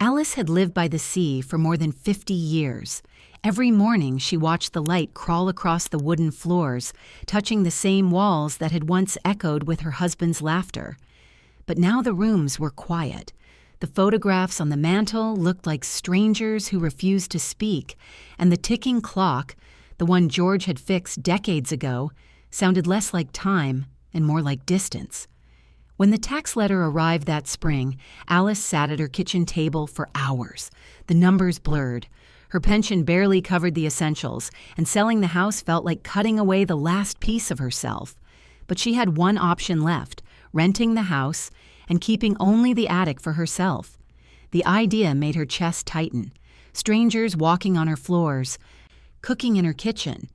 Alice had lived by the sea for more than 50 years. Every morning she watched the light crawl across the wooden floors, touching the same walls that had once echoed with her husband's laughter. But now the rooms were quiet. The photographs on the mantel looked like strangers who refused to speak, and the ticking clock, the one George had fixed decades ago, sounded less like time and more like distance. When the tax letter arrived that spring, Alice sat at her kitchen table for hours. The numbers blurred. Her pension barely covered the essentials, and selling the house felt like cutting away the last piece of herself. But she had one option left: renting the house and keeping only the attic for herself. The idea made her chest tighten. Strangers walking on her floors, cooking in her kitchen.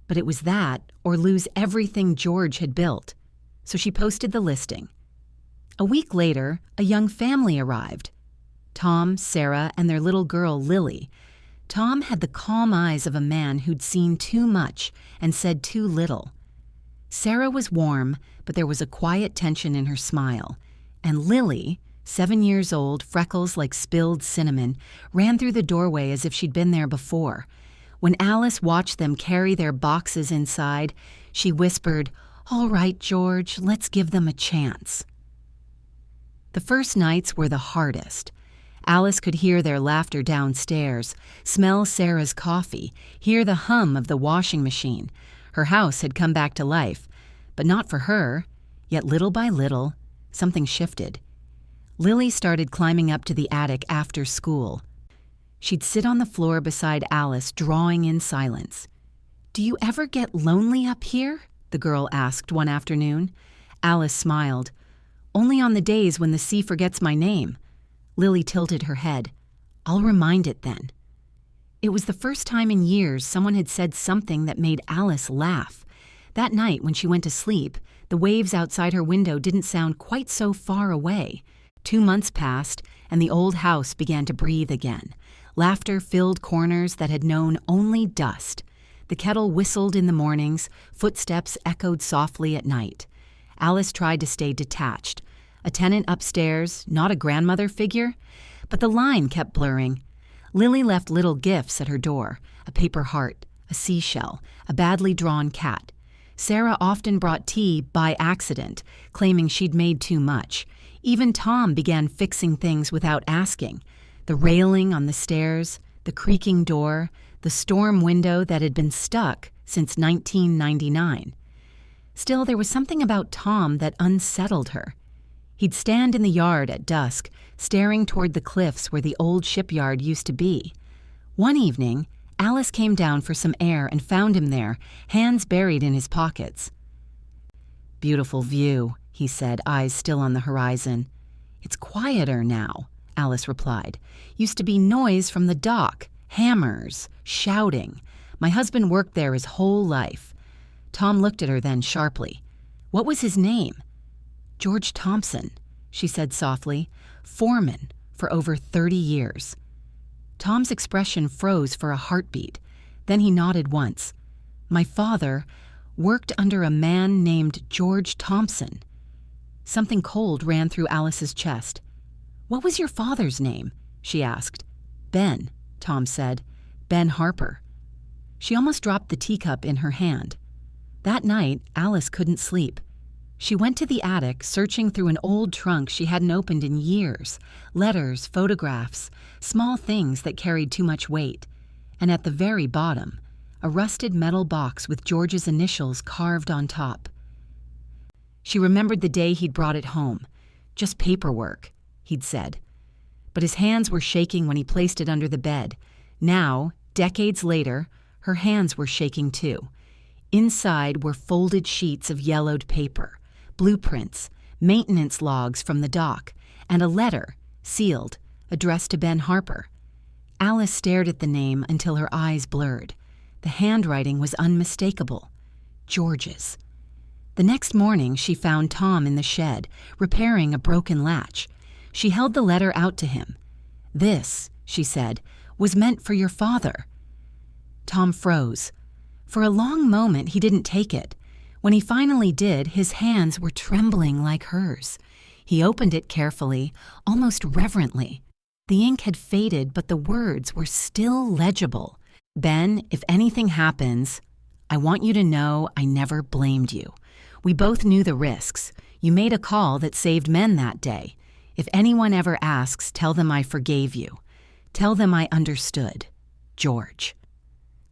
But it was that or lose everything George had built. So she posted the listing. A week later, a young family arrived. Tom, Sarah, and their little girl, Lily. Tom had the calm eyes of a man who'd seen too much and said too little. Sarah was warm, but there was a quiet tension in her smile. And Lily, 7 years old, freckles like spilled cinnamon, ran through the doorway as if she'd been there before. When Alice watched them carry their boxes inside, she whispered, "All right, George, let's give them a chance." The first nights were the hardest. Alice could hear their laughter downstairs, smell Sarah's coffee, hear the hum of the washing machine. Her house had come back to life, but not for her. Yet little by little, something shifted. Lily started climbing up to the attic after school. She'd sit on the floor beside Alice, drawing in silence. "Do you ever get lonely up here?" the girl asked one afternoon. Alice smiled. "Only on the days when the sea forgets my name." Lily tilted her head. "I'll remind it then." It was the first time in years someone had said something that made Alice laugh. That night when she went to sleep, the waves outside her window didn't sound quite so far away. 2 months passed, and the old house began to breathe again. Laughter filled corners that had known only dust. The kettle whistled in the mornings, footsteps echoed softly at night. Alice tried to stay detached. A tenant upstairs, not a grandmother figure, but the line kept blurring. Lily left little gifts at her door: a paper heart, a seashell, a badly drawn cat. Sarah often brought tea by accident, claiming she'd made too much. Even Tom began fixing things without asking. The railing on the stairs, the creaking door, the storm window that had been stuck since 1999. Still, there was something about Tom that unsettled her. He'd stand in the yard at dusk, staring toward the cliffs where the old shipyard used to be. One evening, Alice came down for some air and found him there, hands buried in his pockets. "Beautiful view," he said, eyes still on the horizon. "It's quieter now," Alice replied. "Used to be noise from the dock, hammers, shouting. My husband worked there his whole life." Tom looked at her then sharply. "What was his name?" "George Thompson," she said softly. "Foreman for over 30 years. Tom's expression froze for a heartbeat. Then he nodded once. "My father worked under a man named George Thompson." Something cold ran through Alice's chest. "What was your father's name?" she asked. "Ben," Tom said. "Ben Harper." She almost dropped the teacup in her hand. That night, Alice couldn't sleep. She went to the attic, searching through an old trunk she hadn't opened in years. Letters, photographs, small things that carried too much weight. And at the very bottom, a rusted metal box with George's initials carved on top. She remembered the day he'd brought it home. "Just paperwork," he'd said. But his hands were shaking when he placed it under the bed. Now, decades later, her hands were shaking too. Inside were folded sheets of yellowed paper, blueprints, maintenance logs from the dock, and a letter, sealed, addressed to Ben Harper. Alice stared at the name until her eyes blurred. The handwriting was unmistakable. George's. The next morning, she found Tom in the shed, repairing a broken latch. She held the letter out to him. "This," she said, "was meant for your father." Tom froze. For a long moment, he didn't take it. When he finally did, his hands were trembling like hers. He opened it carefully, almost reverently. The ink had faded, but the words were still legible. Ben, if anything happens, I want you to know I never blamed you. We both knew the risks. You made a call that saved men that day. If anyone ever asks, tell them I forgave you. Tell them I understood. George.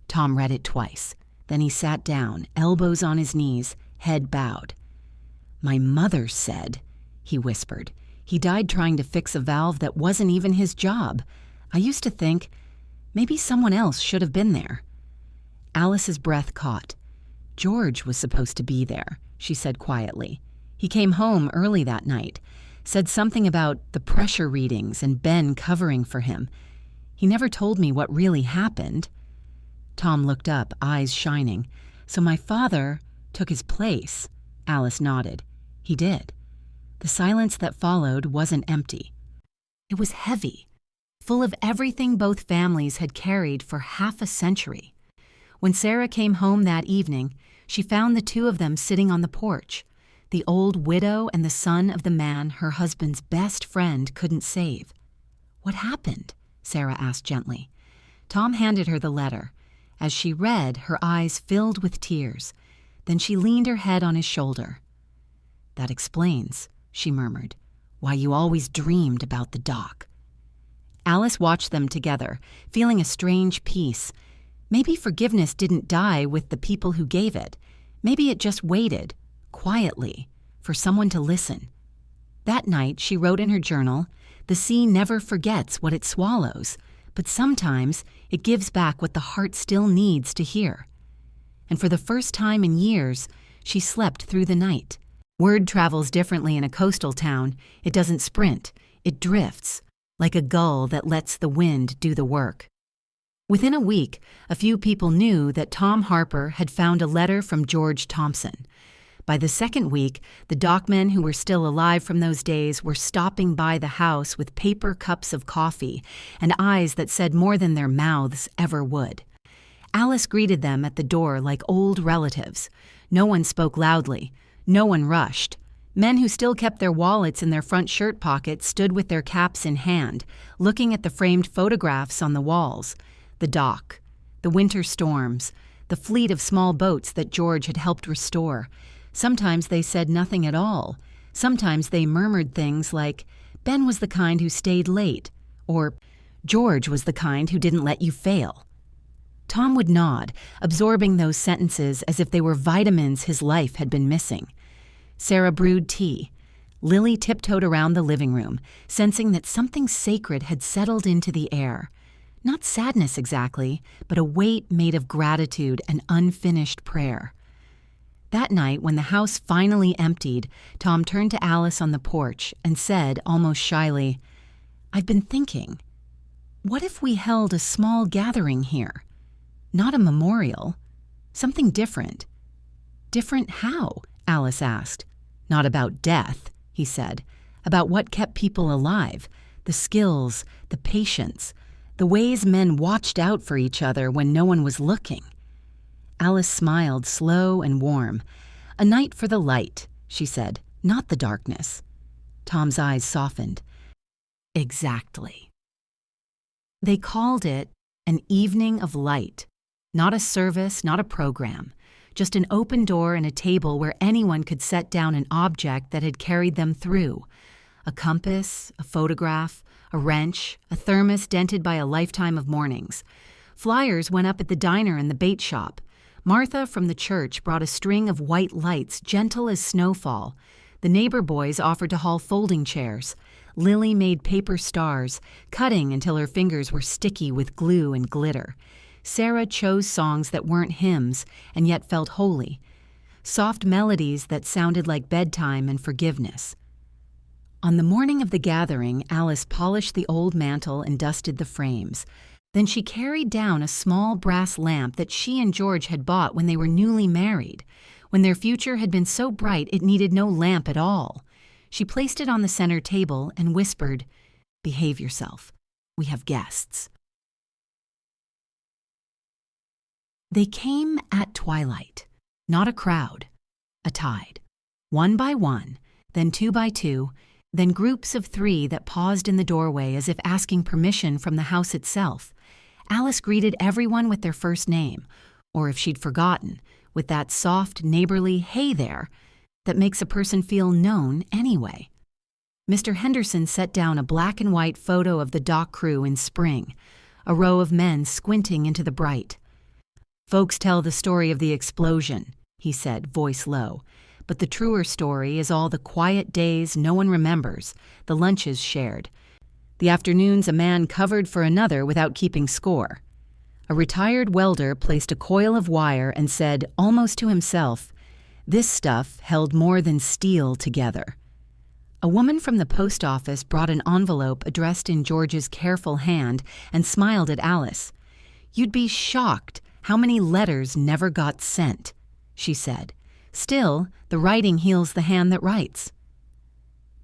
Tom read it twice. Then he sat down, elbows on his knees, head bowed. My mother said, he whispered, he died trying to fix a valve that wasn't even his job. I used to think, maybe someone else should have been there. Alice's breath caught. George was supposed to be there, she said quietly. He came home early that night, said something about the pressure readings and Ben covering for him. He never told me what really happened. Tom looked up, eyes shining. So my father took his place. Alice nodded. He did. The silence that followed wasn't empty. It was heavy, full of everything both families had carried for half a century. When Sarah came home that evening, she found the two of them sitting on the porch, the old widow and the son of the man her husband's best friend couldn't save. What happened? Sarah asked gently. Tom handed her the letter. As she read, her eyes filled with tears. Then she leaned her head on his shoulder. That explains, she murmured, why you always dreamed about the dock. Alice watched them together, feeling a strange peace. Maybe forgiveness didn't die with the people who gave it. Maybe it just waited, quietly, for someone to listen. That night, she wrote in her journal, the sea never forgets what it swallows, but sometimes it gives back what the heart still needs to hear. And for the first time in years, she slept through the night. Word travels differently in a coastal town. It doesn't sprint, it drifts, like a gull that lets the wind do the work. Within a week, a few people knew that Tom Harper had found a letter from George Thompson. By the second week, the dockmen who were still alive from those days were stopping by the house with paper cups of coffee and eyes that said more than their mouths ever would. Alice greeted them at the door like old relatives. No one spoke loudly. No one rushed. Men who still kept their wallets in their front shirt pockets stood with their caps in hand, looking at the framed photographs on the walls. The dock, the winter storms, the fleet of small boats that George had helped restore. Sometimes they said nothing at all. Sometimes they murmured things like, Ben was the kind who stayed late, or George was the kind who didn't let you fail. Tom would nod, absorbing those sentences as if they were vitamins his life had been missing. Sarah brewed tea. Lily tiptoed around the living room, sensing that something sacred had settled into the air. Not sadness exactly, but a weight made of gratitude and unfinished prayer. That night, when the house finally emptied, Tom turned to Alice on the porch and said, almost shyly, I've been thinking, what if we held a small gathering here? Not a memorial. Something different. Different how? Alice asked. Not about death, he said. About what kept people alive. The skills, the patience, the ways men watched out for each other when no one was looking. Alice smiled, slow and warm. A night for the light, she said, not the darkness. Tom's eyes softened. Exactly. They called it an evening of light. Not a service, not a program. Just an open door and a table where anyone could set down an object that had carried them through. A compass, a photograph, a wrench, a thermos dented by a lifetime of mornings. Flyers went up at the diner and the bait shop. Martha from the church brought a string of white lights, gentle as snowfall. The neighbor boys offered to haul folding chairs. Lily made paper stars, cutting until her fingers were sticky with glue and glitter. Sarah chose songs that weren't hymns and yet felt holy. Soft melodies that sounded like bedtime and forgiveness. On the morning of the gathering, Alice polished the old mantel and dusted the frames. Then she carried down a small brass lamp that she and George had bought when they were newly married, when their future had been so bright it needed no lamp at all. She placed it on the center table and whispered, "Behave yourself. We have guests." They came at twilight, not a crowd, a tide. One by one, then two by two, then groups of 3 that paused in the doorway as if asking permission from the house itself. Alice greeted everyone with their first name, or if she'd forgotten, with that soft, neighborly "hey there" that makes a person feel known anyway. Mr. Henderson set down a black and white photo of the dock crew in spring, a row of men squinting into the bright. "Folks tell the story of the explosion," he said, voice low, "but the truer story is all the quiet days no one remembers, the lunches shared, the afternoons a man covered for another without keeping score." A retired welder placed a coil of wire and said, almost to himself, "This stuff held more than steel together." A woman from the post office brought an envelope addressed in George's careful hand and smiled at Alice. "You'd be shocked how many letters never got sent," she said. "Still, the writing heals the hand that writes."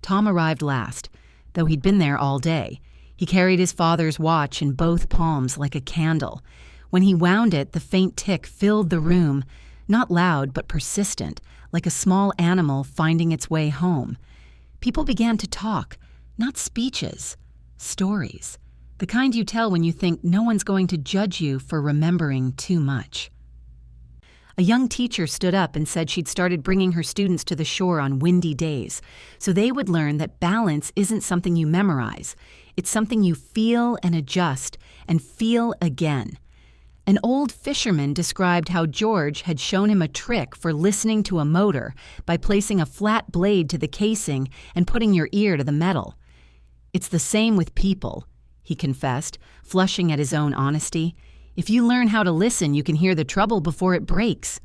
Tom arrived last, though he'd been there all day. He carried his father's watch in both palms like a candle. When he wound it, the faint tick filled the room, not loud but persistent, like a small animal finding its way home. People began to talk, not speeches, stories, the kind you tell when you think no one's going to judge you for remembering too much. A young teacher stood up and said she'd started bringing her students to the shore on windy days, so they would learn that balance isn't something you memorize. It's something you feel and adjust and feel again. An old fisherman described how George had shown him a trick for listening to a motor by placing a flat blade to the casing and putting your ear to the metal. "It's the same with people," he confessed, flushing at his own honesty. "If you learn how to listen, you can hear the trouble before it breaks."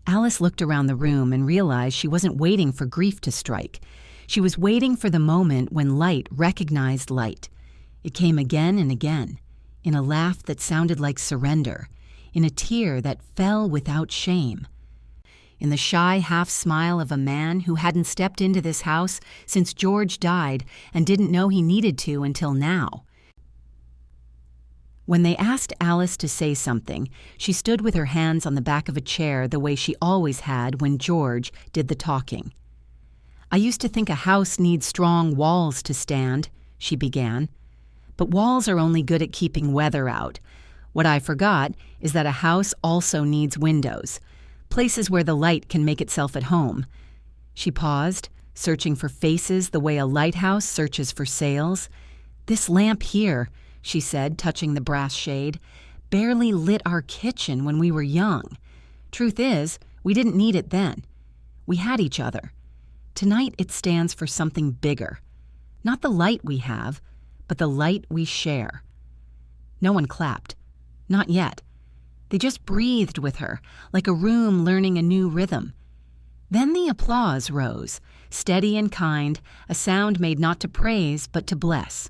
Alice looked around the room and realized she wasn't waiting for grief to strike. She was waiting for the moment when light recognized light. It came again and again, in a laugh that sounded like surrender, in a tear that fell without shame, in the shy half-smile of a man who hadn't stepped into this house since George died and didn't know he needed to until now. When they asked Alice to say something, she stood with her hands on the back of a chair the way she always had when George did the talking. "I used to think a house needs strong walls to stand," she began. "But walls are only good at keeping weather out. What I forgot is that a house also needs windows, places where the light can make itself at home." She paused, searching for faces the way a lighthouse searches for sails. "This lamp here," she said, touching the brass shade, "barely lit our kitchen when we were young. Truth is, we didn't need it then. We had each other. Tonight it stands for something bigger. Not the light we have, but the light we share." No one clapped. Not yet. They just breathed with her, like a room learning a new rhythm. Then the applause rose, steady and kind, a sound made not to praise but to bless.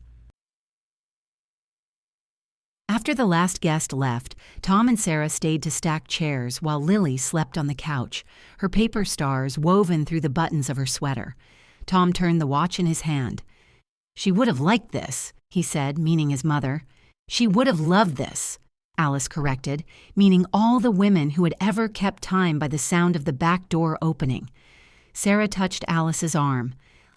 After the last guest left, Tom and Sarah stayed to stack chairs while Lily slept on the couch, her paper stars woven through the buttons of her sweater. Tom turned the watch in his hand. "She would have liked this," he said, meaning his mother. "She would have loved this," Alice corrected, meaning all the women who had ever kept time by the sound of the back door opening. Sarah touched Alice's arm.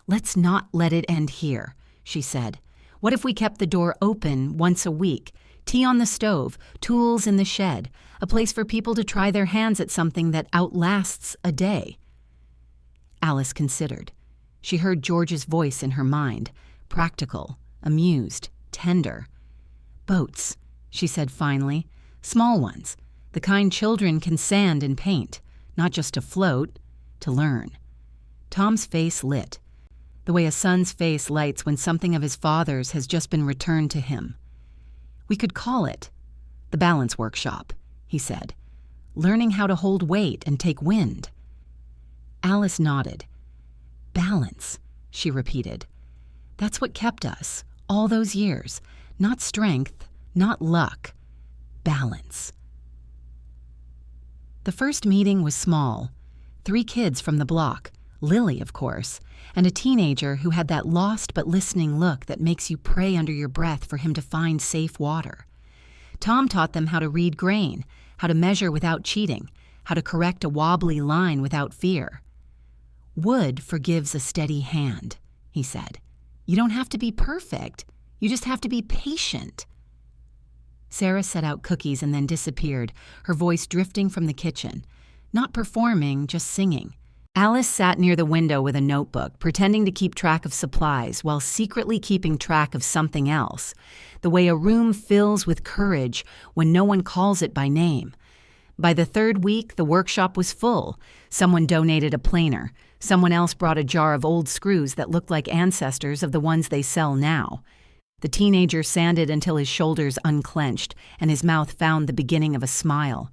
"Let's not let it end here," she said. "What if we kept the door open once a week? Tea on the stove, tools in the shed, a place for people to try their hands at something that outlasts a day." Alice considered. She heard George's voice in her mind, practical, amused, tender. "Boats," she said finally. "Small ones, the kind children can sand and paint, not just to float, to learn." Tom's face lit, the way a son's face lights when something of his father's has just been returned to him. "We could call it the balance workshop," he said. "Learning how to hold weight and take wind." Alice nodded. "Balance," she repeated. "That's what kept us, all those years. Not strength, not luck. Balance." The first meeting was small. 3 kids from the block, Lily, of course, and a teenager who had that lost but listening look that makes you pray under your breath for him to find safe water. Tom taught them how to read grain, how to measure without cheating, how to correct a wobbly line without fear. "Wood forgives a steady hand," he said. "You don't have to be perfect. You just have to be patient." Sarah set out cookies and then disappeared, her voice drifting from the kitchen. Not performing, just singing. Alice sat near the window with a notebook, pretending to keep track of supplies while secretly keeping track of something else, the way a room fills with courage when no one calls it by name. By the third week, the workshop was full. Someone donated a planer. Someone else brought a jar of old screws that looked like ancestors of the ones they sell now. The teenager sanded until his shoulders unclenched and his mouth found the beginning of a smile.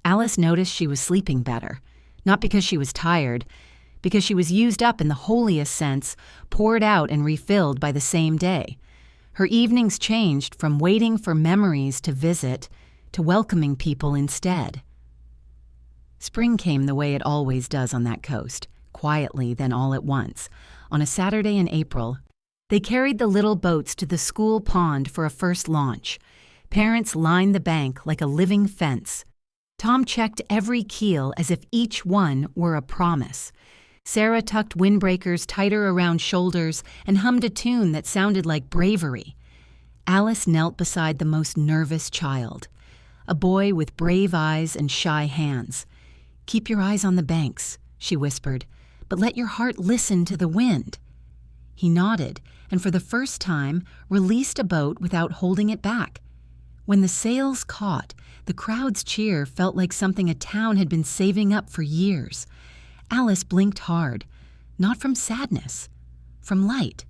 Alice noticed she was sleeping better, not because she was tired, because she was used up in the holiest sense, poured out and refilled by the same day. Her evenings changed from waiting for memories to visit to welcoming people instead. Spring came the way it always does on that coast, quietly then all at once. On a Saturday in April, they carried the little boats to the school pond for a first launch. Parents lined the bank like a living fence. Tom checked every keel as if each one were a promise. Sarah tucked windbreakers tighter around shoulders and hummed a tune that sounded like bravery. Alice knelt beside the most nervous child, a boy with brave eyes and shy hands. "Keep your eyes on the banks," she whispered, "but let your heart listen to the wind." He nodded, and for the first time released a boat without holding it back. When the sails caught, the crowd's cheer felt like something a town had been saving up for years. Alice blinked hard, not from sadness, from light.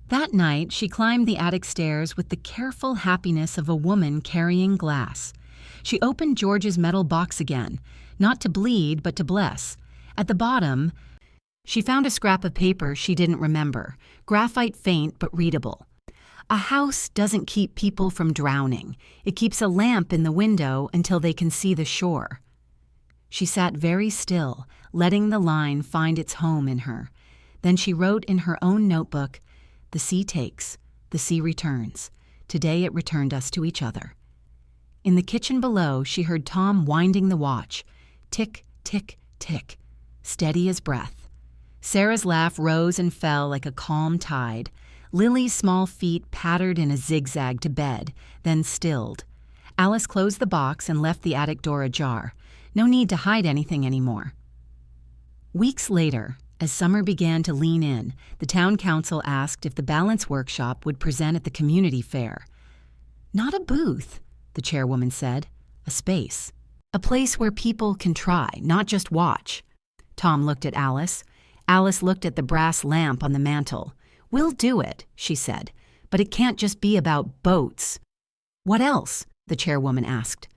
That night, she climbed the attic stairs with the careful happiness of a woman carrying glass. She opened George's metal box again, not to bleed, but to bless. At the bottom, she found a scrap of paper she didn't remember, graphite faint but readable. "A house doesn't keep people from drowning. It keeps a lamp in the window until they can see the shore." She sat very still, letting the line find its home in her. Then she wrote in her own notebook, "The sea takes, the sea returns. Today it returned us to each other." In the kitchen below, she heard Tom winding the watch. Tick, tick, tick, steady as breath. Sarah's laugh rose and fell like a calm tide. Lily's small feet pattered in a zigzag to bed, then stilled. Alice closed the box and left the attic door ajar. No need to hide anything anymore. Weeks later, as summer began to lean in, the town council asked if the balance workshop would present at the community fair. "Not a booth," the chairwoman said. "A space. A place where people can try, not just watch." Tom looked at Alice. Alice looked at the brass lamp on the mantel. "We'll do it," she said, "but it can't just be about boats." "What else?" the chairwoman asked.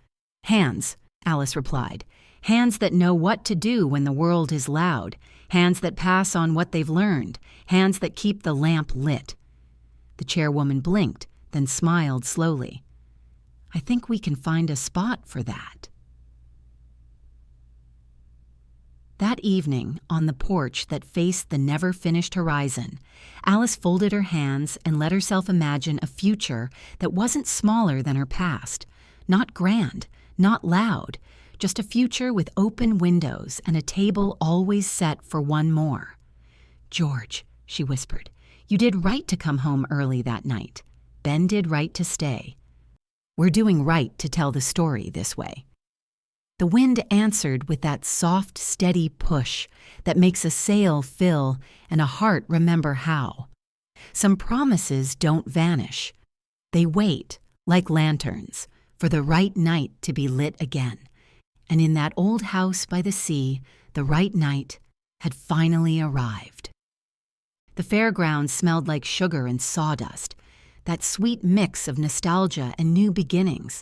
"Hands," Alice replied. "Hands that know what to do when the world is loud. Hands that pass on what they've learned. Hands that keep the lamp lit." The chairwoman blinked, then smiled slowly. "I think we can find a spot for that." That evening, on the porch that faced the never-finished horizon, Alice folded her hands and let herself imagine a future that wasn't smaller than her past, not grand, not loud, just a future with open windows and a table always set for one more. "George," she whispered, "you did right to come home early that night. Ben did right to stay. We're doing right to tell the story this way." The wind answered with that soft, steady push that makes a sail fill and a heart remember how. Some promises don't vanish. They wait, like lanterns, for the right night to be lit again. And in that old house by the sea, the right night had finally arrived. The fairgrounds smelled like sugar and sawdust, that sweet mix of nostalgia and new beginnings.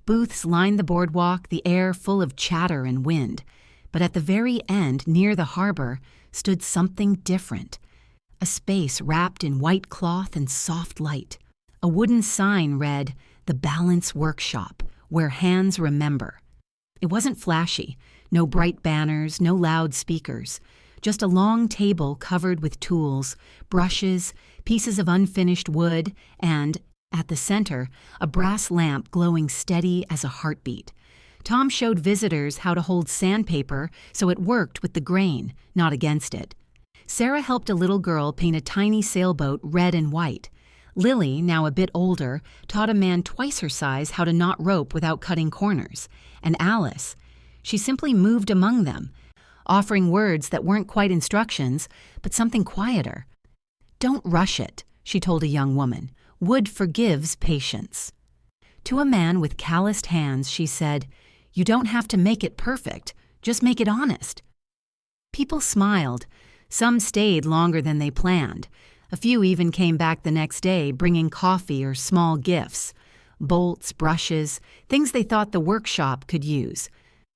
Booths lined the boardwalk, the air full of chatter and wind. But at the very end, near the harbor, stood something different. A space wrapped in white cloth and soft light. A wooden sign read, "The Balance Workshop, where hands remember." It wasn't flashy. No bright banners, no loud speakers. Just a long table covered with tools, brushes, pieces of unfinished wood, and, at the center, a brass lamp glowing steady as a heartbeat. Tom showed visitors how to hold sandpaper so it worked with the grain, not against it. Sarah helped a little girl paint a tiny sailboat red and white. Lily, now a bit older, taught a man twice her size how to knot rope without cutting corners. And Alice, she simply moved among them, offering words that weren't quite instructions, but something quieter. "Don't rush it," she told a young woman. "Wood forgives patience." To a man with calloused hands, she said, "You don't have to make it perfect, just make it honest." People smiled. Some stayed longer than they planned. A few even came back the next day, bringing coffee or small gifts. Bolts, brushes, things they thought the workshop could use.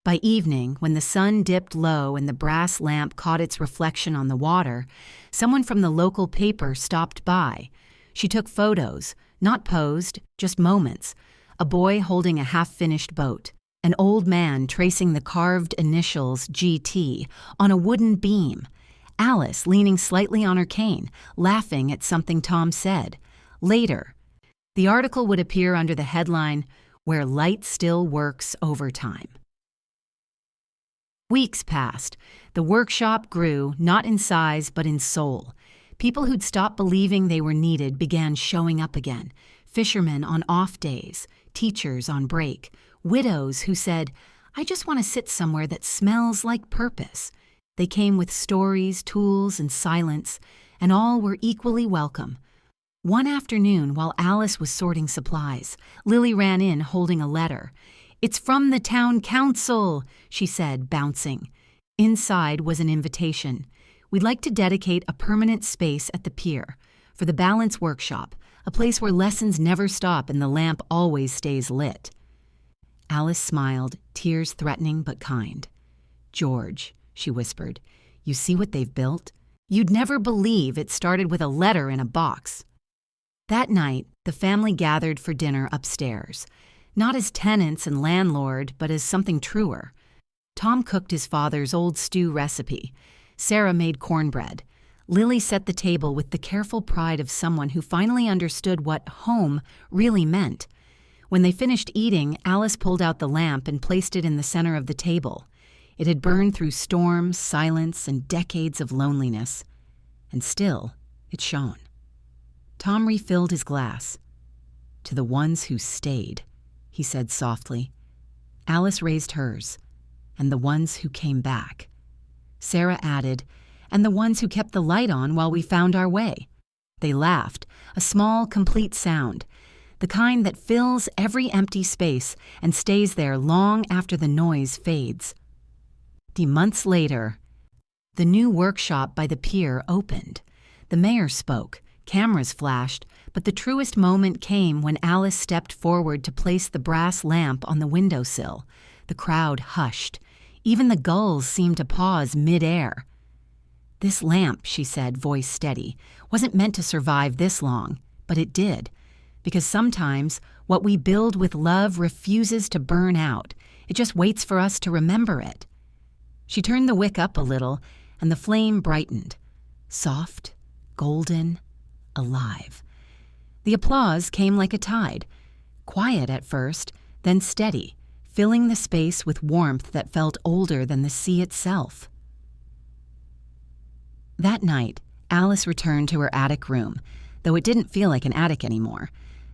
By evening, when the sun dipped low and the brass lamp caught its reflection on the water, someone from the local paper stopped by. She took photos, not posed, just moments. A boy holding a half-finished boat. An old man tracing the carved initials GT on a wooden beam. Alice leaning slightly on her cane, laughing at something Tom said. Later, the article would appear under the headline, "Where Light Still Works Overtime." Weeks passed. The workshop grew, not in size but in soul. People who'd stopped believing they were needed began showing up again. Fishermen on off days, teachers on break, widows who said, "I just want to sit somewhere that smells like purpose." They came with stories, tools, and silence, and all were equally welcome. One afternoon, while Alice was sorting supplies, Lily ran in holding a letter. "It's from the town council," she said, bouncing. Inside was an invitation. "We'd like to dedicate a permanent space at the pier for the Balance Workshop, a place where lessons never stop and the lamp always stays lit." Alice smiled, tears threatening but kind. "George," she whispered, "you see what they've built? You'd never believe it started with a letter in a box." That night, the family gathered for dinner upstairs. Not as tenants and landlord, but as something truer. Tom cooked his father's old stew recipe. Sarah made cornbread. Lily set the table with the careful pride of someone who finally understood what home really meant. When they finished eating, Alice pulled out the lamp and placed it in the center of the table. It had burned through storms, silence, and decades of loneliness. And still, it shone. Tom refilled his glass. "To the ones who stayed," he said softly. Alice raised hers. "And the ones who came back." Sarah added, "And the ones who kept the light on while we found our way." They laughed, a small, complete sound, the kind that fills every empty space and stays there long after the noise fades. Months later, the new workshop by the pier opened. The mayor spoke, cameras flashed, but the truest moment came when Alice stepped forward to place the brass lamp on the windowsill. The crowd hushed. Even the gulls seemed to pause mid-air. "This lamp," she said, voice steady, "wasn't meant to survive this long, but it did. Because sometimes what we build with love refuses to burn out. It just waits for us to remember it." She turned the wick up a little, and the flame brightened. Soft, golden, alive. The applause came like a tide. Quiet at first, then steady, filling the space with warmth that felt older than the sea itself. That night, Alice returned to her attic room, though it didn't feel like an attic anymore.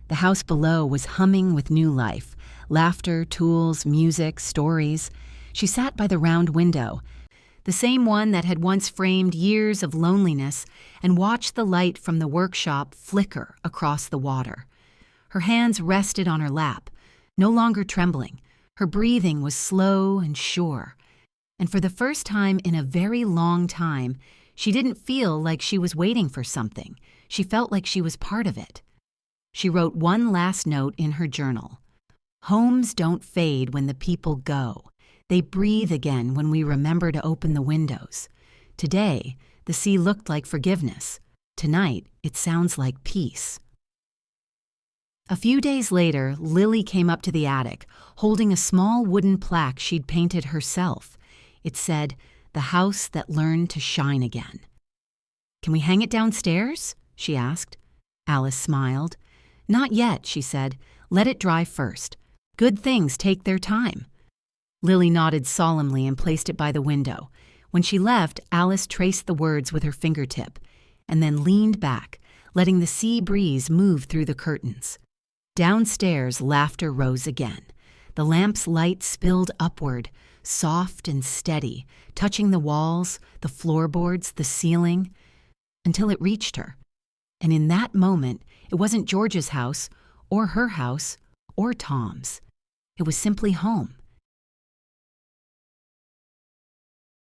The house below was humming with new life, laughter, tools, music, stories. She sat by the round window, the same one that had once framed years of loneliness, and watched the light from the workshop flicker across the water. Her hands rested on her lap, no longer trembling. Her breathing was slow and sure. And for the first time in a very long time, she didn't feel like she was waiting for something. She felt like she was part of it. She wrote one last note in her journal. "Homes don't fade when the people go. They breathe again when we remember to open the windows. Today, the sea looked like forgiveness. Tonight, it sounds like peace." A few days later, Lily came up to the attic, holding a small wooden plaque she'd painted herself. It said, "The house that learned to shine again." "Can we hang it downstairs?" she asked. Alice smiled. "Not yet," she said. "Let it dry first. Good things take their time." Lily nodded solemnly and placed it by the window. When she left, Alice traced the words with her fingertip and then leaned back, letting the sea breeze move through the curtains. Downstairs, laughter rose again. The lamp's light spilled upward, soft and steady, touching the walls, the floorboards, the ceiling, until it reached her. And in that moment, it wasn't George's house, or her house, or Tom's. It was simply home.